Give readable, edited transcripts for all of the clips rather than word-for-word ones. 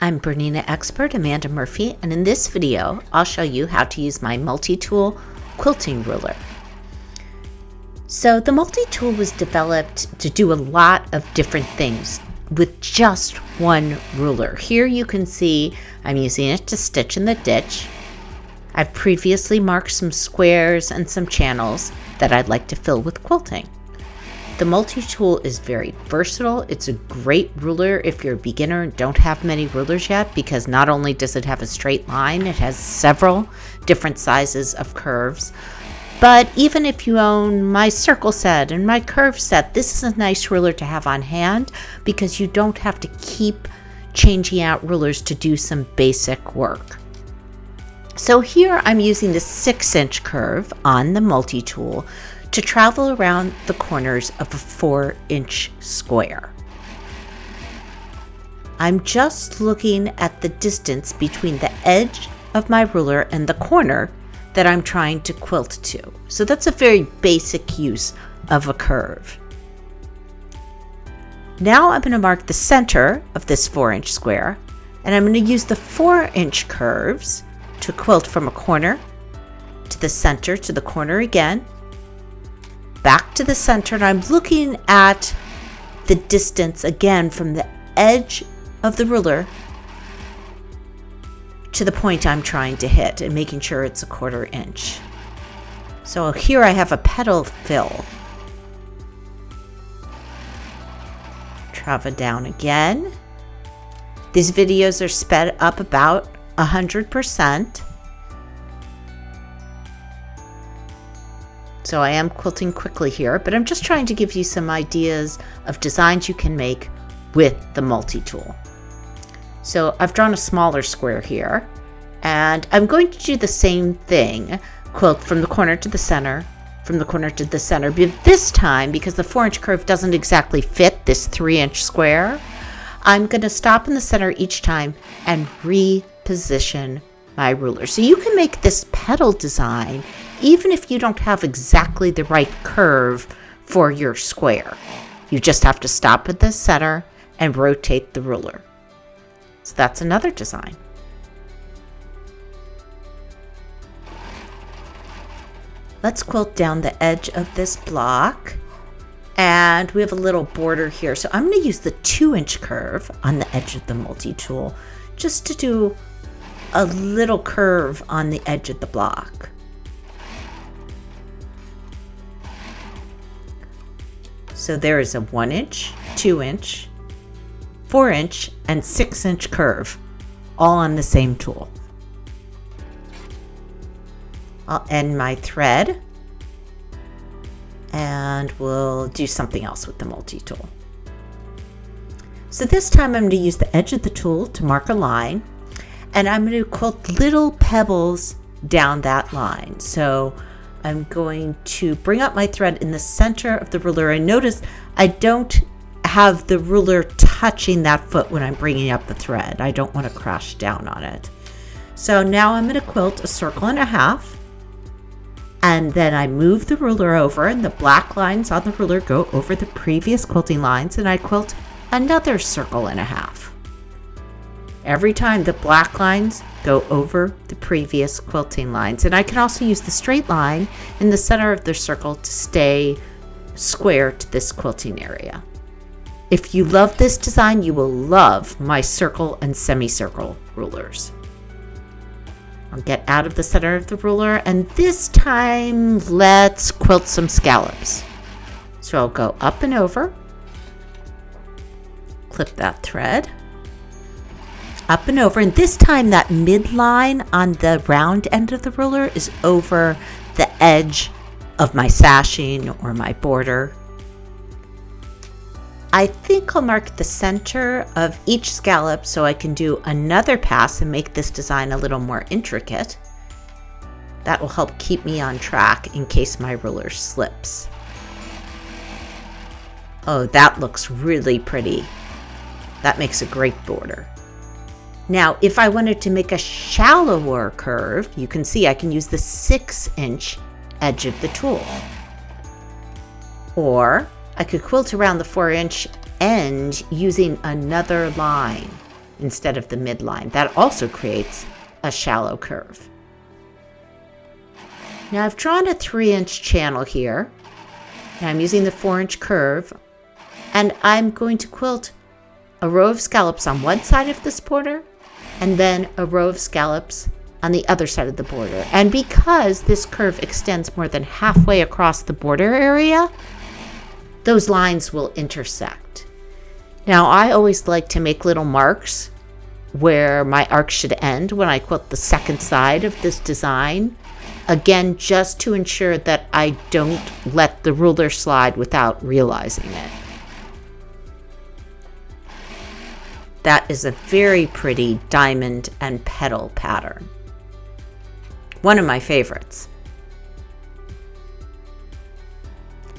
I'm Bernina expert Amanda Murphy, and in this video I'll show you how to use my multi-tool quilting ruler. So the multi-tool was developed to do a lot of different things with just one ruler. Here you can see I'm using it to stitch in the ditch. I've previously marked some squares and some channels that I'd like to fill with quilting. The multi-tool is very versatile. It's a great ruler if you're a beginner and don't have many rulers yet, because not only does it have a straight line, it has several different sizes of curves. But even if you own my circle set and my curve set, this is a nice ruler to have on hand because you don't have to keep changing out rulers to do some basic work. So here I'm using the 6-inch curve on the multi-tool to travel around the corners of a 4-inch square. I'm just looking at the distance between the edge of my ruler and the corner that I'm trying to quilt to. So that's a very basic use of a curve. Now I'm going to mark the center of this 4-inch square, and I'm going to use the 4-inch curves to quilt from a corner to the center to the corner again, back to the center, and I'm looking at the distance again from the edge of the ruler to the point I'm trying to hit and making sure it's a 1/4 inch. So here I have a petal fill. Travel down again. These videos are sped up about 100%. So I am quilting quickly here, but I'm just trying to give you some ideas of designs you can make with the multi-tool. So I've drawn a smaller square here, and I'm going to do the same thing, quilt from the corner to the center, from the corner to the center, but this time, because the 4-inch curve doesn't exactly fit this 3-inch square, I'm going to stop in the center each time and reposition my ruler. So you can make this petal design even if you don't have exactly the right curve for your square. You just have to stop at the center and rotate the ruler. So that's another design. Let's quilt down the edge of this block, and we have a little border here. So I'm going to use the 2-inch curve on the edge of the multi-tool just to do a little curve on the edge of the block. So there is a 1-inch, 2-inch, 4-inch, and 6-inch curve, all on the same tool. I'll end my thread, and we'll do something else with the multi-tool. So this time I'm going to use the edge of the tool to mark a line, and I'm going to quilt little pebbles down that line. So I'm going to bring up my thread in the center of the ruler, and notice I don't have the ruler touching that foot when I'm bringing up the thread. I don't want to crash down on it. So now I'm going to quilt a 1.5 circles, and then I move the ruler over, and the black lines on the ruler go over the previous quilting lines, and I quilt another 1.5 circles. Every time the black lines go over the previous quilting lines. And I can also use the straight line in the center of the circle to stay square to this quilting area. If you love this design, you will love my circle and semicircle rulers. I'll get out of the center of the ruler, and this time let's quilt some scallops. So I'll go up and over, clip that thread, up and over, and this time that midline on the round end of the ruler is over the edge of my sashing or my border. I think I'll mark the center of each scallop so I can do another pass and make this design a little more intricate. That will help keep me on track in case my ruler slips. Oh, that looks really pretty. That makes a great border. Now, if I wanted to make a shallower curve, you can see I can use the 6-inch edge of the tool. Or I could quilt around the 4-inch end using another line. instead of the midline. That also creates a shallow curve. Now I've drawn a 3-inch channel here. And I'm using the 4-inch curve, and I'm going to quilt a row of scallops on one side of this border and then a row of scallops on the other side of the border. And because this curve extends more than halfway across the border area, those lines will intersect. Now I always like to make little marks where my arc should end when I quilt the second side of this design. Again, just to ensure that I don't let the ruler slide without realizing it. That is a very pretty diamond and petal pattern. One of my favorites.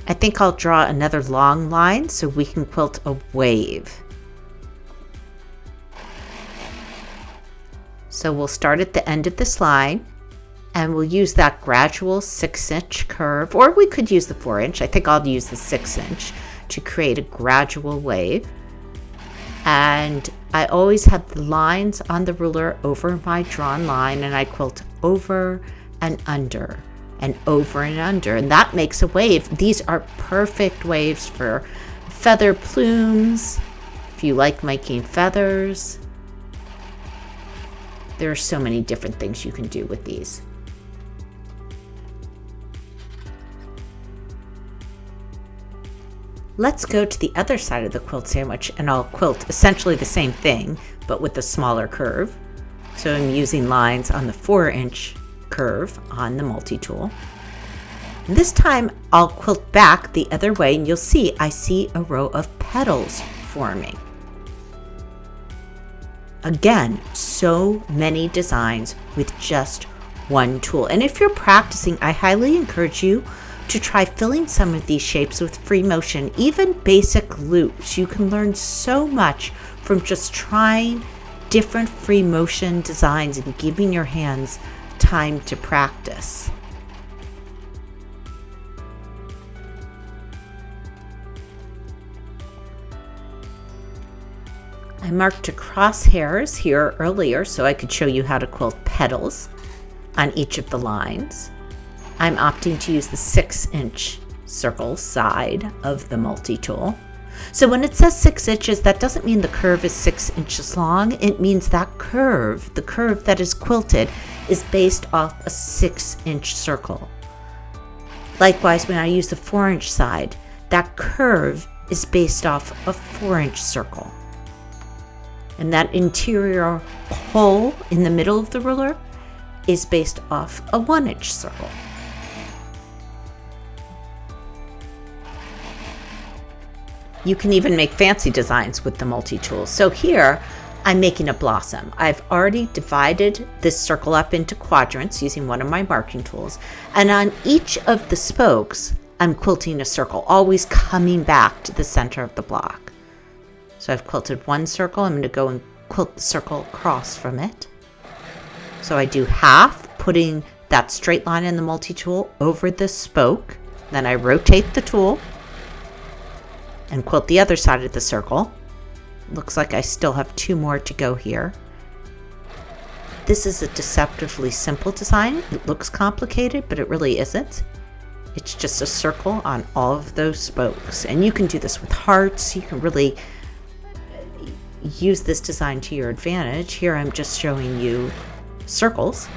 I think I'll draw another long line so we can quilt a wave. So we'll start at the end of this line, and we'll use that gradual 6-inch curve, or we could use the 4-inch. I think I'll use the 6-inch to create a gradual wave. And I always have the lines on the ruler over my drawn line, and I quilt over and under and over and under, and that makes a wave. These are perfect waves for feather plumes, if you like making feathers. There are so many different things you can do with these. Let's go to the other side of the quilt sandwich, and I'll quilt essentially the same thing, but with a smaller curve. So I'm using lines on the 4-inch curve on the multi-tool. This time I'll quilt back the other way, and you'll see I see a row of petals forming. Again, so many designs with just one tool. And if you're practicing, I highly encourage you to try filling some of these shapes with free motion, even basic loops. You can learn so much from just trying different free motion designs and giving your hands time to practice. I marked across hairs here earlier so I could show you how to quilt petals on each of the lines. I'm opting to use the 6-inch circle side of the multi-tool. So when it says 6 inches, that doesn't mean the curve is 6 inches long. It means that curve, the curve that is quilted, is based off a 6-inch circle. Likewise, when I use the 4-inch side, that curve is based off a 4-inch circle. And that interior hole in the middle of the ruler is based off a 1-inch circle. You can even make fancy designs with the multi-tool. So here, I'm making a blossom. I've already divided this circle up into quadrants using one of my marking tools. And on each of the spokes, I'm quilting a circle, always coming back to the center of the block. So I've quilted one circle. I'm going to go and quilt the circle across from it. So I do half, putting that straight line in the multi-tool over the spoke. Then I rotate the tool and quilt the other side of the circle. Looks like I still have 2 more to go here. This is a deceptively simple design. It looks complicated, but it really isn't. It's just a circle on all of those spokes. And you can do this with hearts. You can really use this design to your advantage. Here I'm just showing you circles.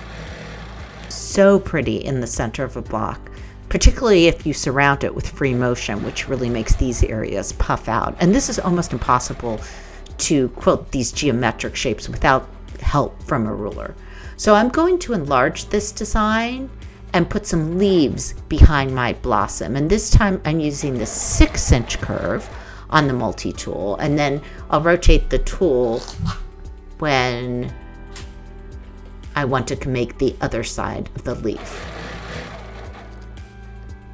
So pretty in the center of a block, particularly if you surround it with free motion, which really makes these areas puff out. And this is almost impossible to quilt these geometric shapes without help from a ruler. So I'm going to enlarge this design and put some leaves behind my blossom. And this time I'm using the 6-inch curve on the multi-tool, and then I'll rotate the tool when I want to make the other side of the leaf.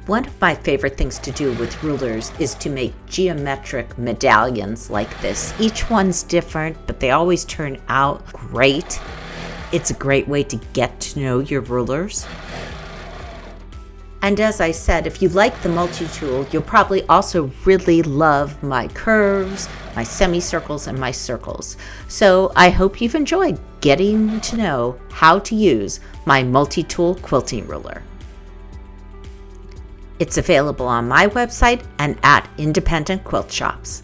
One of my favorite things to do with rulers is to make geometric medallions like this. Each one's different, but they always turn out great. It's a great way to get to know your rulers. And as I said, if you like the multi-tool, you'll probably also really love my curves, my semicircles, and my circles. So I hope you've enjoyed getting to know how to use my multi-tool quilting ruler. It's available on my website and at independent quilt shops.